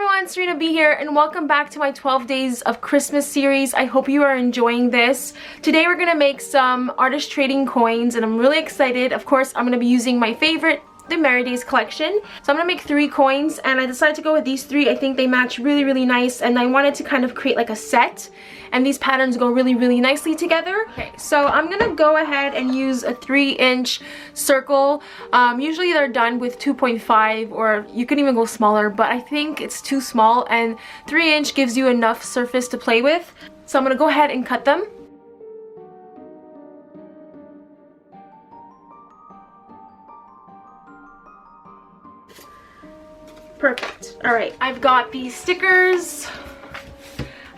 everyone, Serena B here, and welcome back to my 12 Days of Christmas series. I hope you are enjoying this. Today we're gonna make some artist trading coins, and I'm really excited. Of course, I'm gonna be using my favorite, the Merry Days collection. So I'm gonna make 3 coins, and I decided to go with these 3. I think they match really nice, and I wanted to kind of create like a set, and these patterns go really nicely together. Okay, so I'm gonna go ahead and use a 3-inch circle. Usually they're done with 2.5, or you can even go smaller, but I think it's too small, and 3-inch gives you enough surface to play with. So I'm gonna go ahead and cut them. Perfect. All right, I've got these stickers,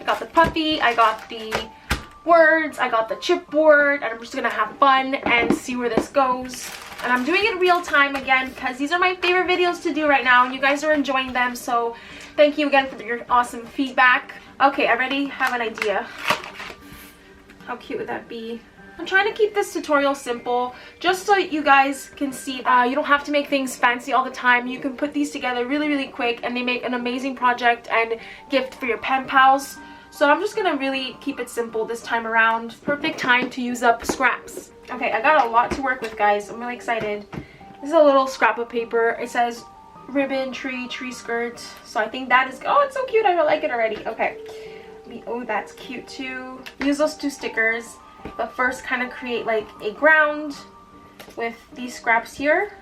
I got the puppy, I got the words, I got the chipboard, and I'm just gonna have fun and see where this goes. And I'm doing it real time again because these are my favorite videos to do right now, and you guys are enjoying them, so thank you again for your awesome feedback. Okay, I already have an idea. How cute would that be? I'm trying to keep this tutorial simple, just so you guys can see that you don't have to make things fancy all the time. You can put these together really quick, and they make an amazing project and gift for your pen pals. So I'm just gonna really keep it simple this time around. Perfect time to use up scraps. Okay, I got a lot to work with, guys. I'm really excited. This is a little scrap of paper. It says ribbon, tree skirt. So I think that is, oh, it's so cute. I like it already. Okay. Oh, that's cute too. Use those 2 stickers. But first, kind of create like a ground with these scraps here.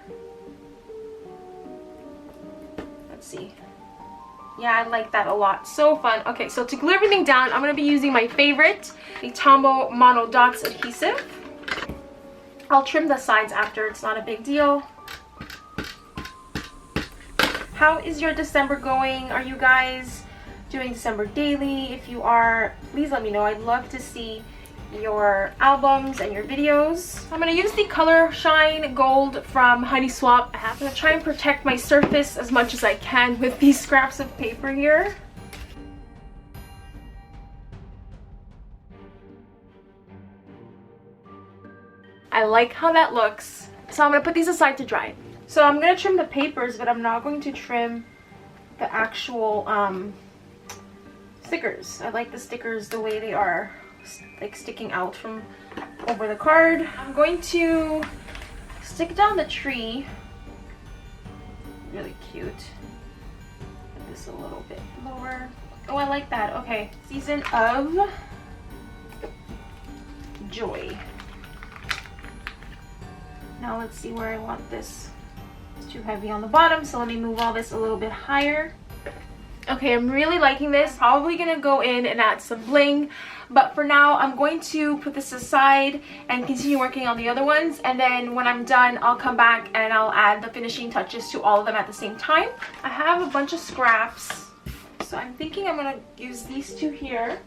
Let's see. Yeah, I like that a lot. So fun. Okay, so to glue everything down, I'm going to be using my favorite, the Tombow Mono Dots adhesive. I'll trim the sides after. It's not a big deal. How is your December going? Are you guys doing December daily? If you are, please let me know. I'd love to see your albums and your videos. I'm going to use the color Shine Gold from Honey Swap. I'm going to try and protect my surface as much as I can with these scraps of paper here. I like how that looks. So I'm going to put these aside to dry. So I'm going to trim the papers, but I'm not going to trim the actual stickers. I like the stickers the way they are, like sticking out from over the card. I'm going to stick down the tree. Really cute. Put this a little bit lower. Oh, I like that. Okay. Season of Joy. Now let's see where I want this. It's too heavy on the bottom, so let me move all this a little bit higher. Okay, I'm really liking this. Probably gonna go in and add some bling, but for now I'm going to put this aside and continue working on the other ones, and then when I'm done I'll come back and I'll add the finishing touches to all of them at the same time. I have a bunch of scraps, so I'm thinking I'm gonna use these 2 here.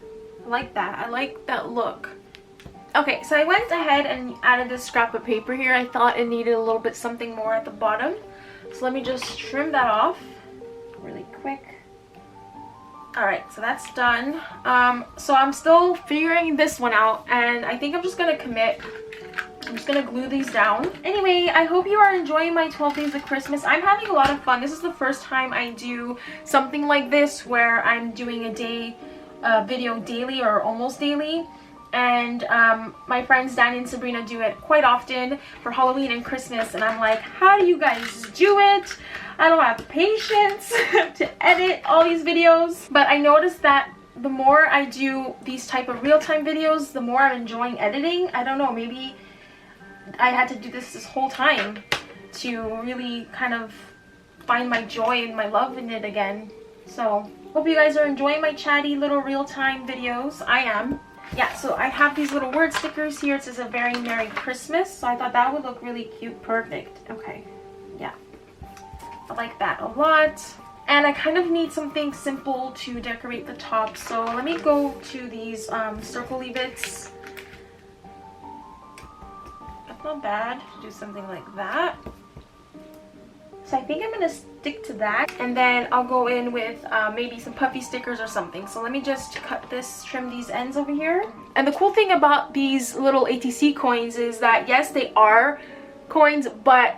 I like that. I like that look. Okay, so I went ahead and added this scrap of paper here. I thought it needed a little bit something more at the bottom, so let me just trim that off really quick. Alright, so that's done. So I'm still figuring this one out, and I think I'm just gonna commit. I'm just gonna glue these down. Anyway, I hope you are enjoying my 12 Days of Christmas. I'm having a lot of fun. This is the first time I do something like this where I'm doing a day video daily or almost daily. And my friends Danny and Sabrina do it quite often for Halloween and Christmas, and I'm like, how do you guys do it? I don't have patience to edit all these videos. But I noticed that the more I do these type of real-time videos, the more I'm enjoying editing. I don't know, maybe I had to do this whole time to really kind of find my joy and my love in it again. So hope you guys are enjoying my chatty little real-time videos. I am. Yeah, so I have these little word stickers here. It says a very Merry Christmas, so I thought that would look really cute. Perfect. Okay, yeah, I like that a lot. And I kind of need something simple to decorate the top, so let me go to these circle-y bits. That's not bad. Do something like that. So I think I'm going to stick to that, and then I'll go in with maybe some puffy stickers or something. So let me just cut this, trim these ends over here. And the cool thing about these little ATC coins is that, yes, they are coins, but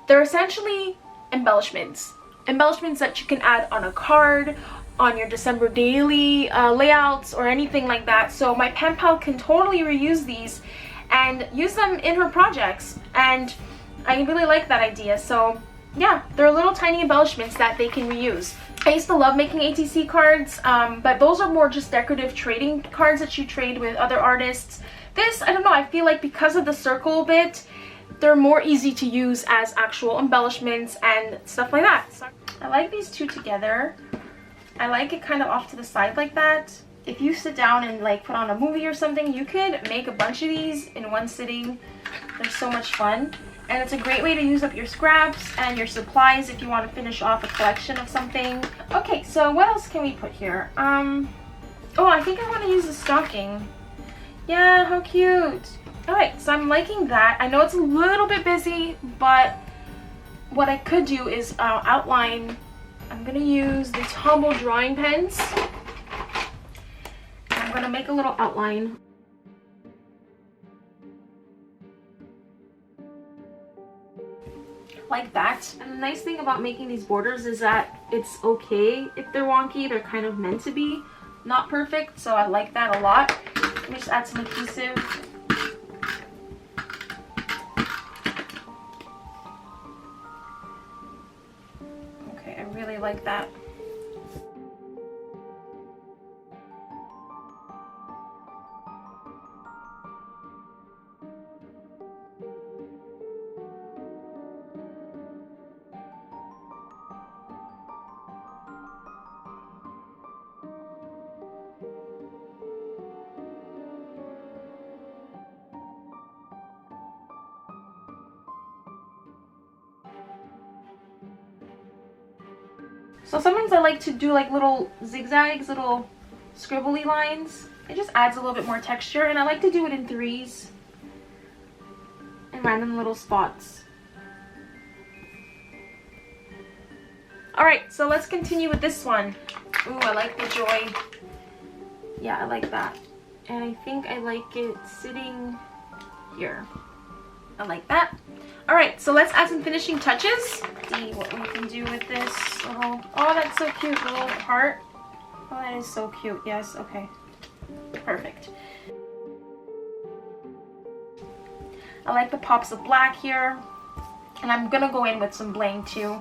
they're essentially embellishments. embellishments that you can add on a card, on your December daily layouts, or anything like that. So my pen pal can totally reuse these and use them in her projects, and I really like that idea. So yeah, they're little tiny embellishments that they can reuse. I used to love making ATC cards, but those are more just decorative trading cards that you trade with other artists. This, I don't know, I feel like because of the circle bit, they're more easy to use as actual embellishments and stuff like that. So I like these two together. I like it kind of off to the side like that. If you sit down and like put on a movie or something, you could make a bunch of these in one sitting. They're so much fun. And it's a great way to use up your scraps and your supplies if you want to finish off a collection of something. Okay, so what else can we put here? Oh, I think I want to use the stocking. Yeah, how cute. Alright, so I'm liking that. I know it's a little bit busy, but what I could do is outline. I'm going to use these humble drawing pens. I'm going to make a little outline. Like that. And the nice thing about making these borders is that it's okay if they're wonky. They're kind of meant to be not perfect, so I like that a lot. Let me just add some adhesive. Okay, I really like that. So sometimes I like to do like little zigzags, little scribbly lines. It just adds a little bit more texture, and I like to do it in threes and random little spots. Alright, so let's continue with this one. Ooh, I like the joy. Yeah, I like that. And I think I like it sitting here. I like that. Alright, so let's add some finishing touches. See what we can do with this. Oh, that's so cute. The little heart. Oh, that is so cute. Yes, okay. Perfect. I like the pops of black here. And I'm gonna go in with some bling too,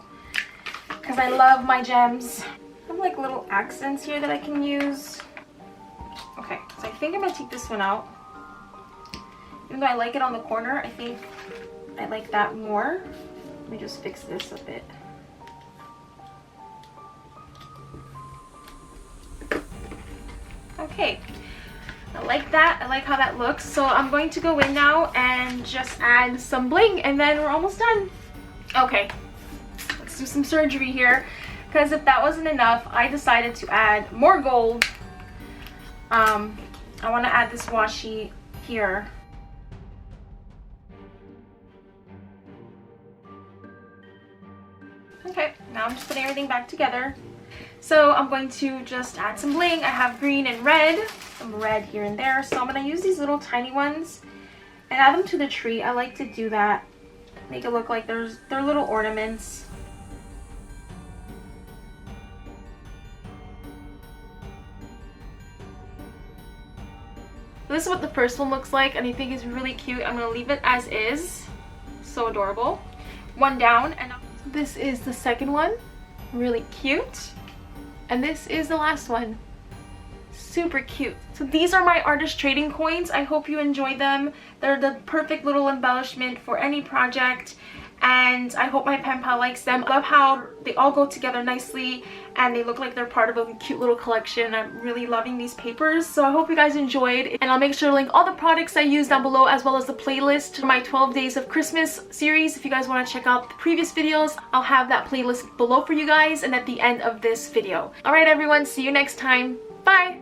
because I love my gems. I have like little accents here that I can use. Okay, so I think I'm gonna take this one out. Even though I like it on the corner, I think I like that more. Let me just fix this a bit. Okay, I like that. I like how that looks. So I'm going to go in now and just add some bling, and then we're almost done. Okay, let's do some surgery here, because if that wasn't enough, I decided to add more gold. I want to add this washi here. Okay, now I'm just putting everything back together. So I'm going to just add some bling. I have green and red, some red here and there. So I'm going to use these little tiny ones and add them to the tree. I like to do that. Make it look like they're little ornaments. This is what the first one looks like, and I think it's really cute. I'm going to leave it as is. So adorable. One down, and this is the second one. Really cute. And this is the last one. Super cute. So these are my artist trading coins. I hope you enjoyed them. They're the perfect little embellishment for any project, and I hope my pen pal likes them. I love how they all go together nicely and they look like they're part of a cute little collection. I'm really loving these papers, so I hope you guys enjoyed, and I'll make sure to link all the products I use down below, as well as the playlist for my 12 Days of Christmas series. If you guys want to check out the previous videos, I'll have that playlist below for you guys and at the end of this video. Alright everyone, see you next time. Bye!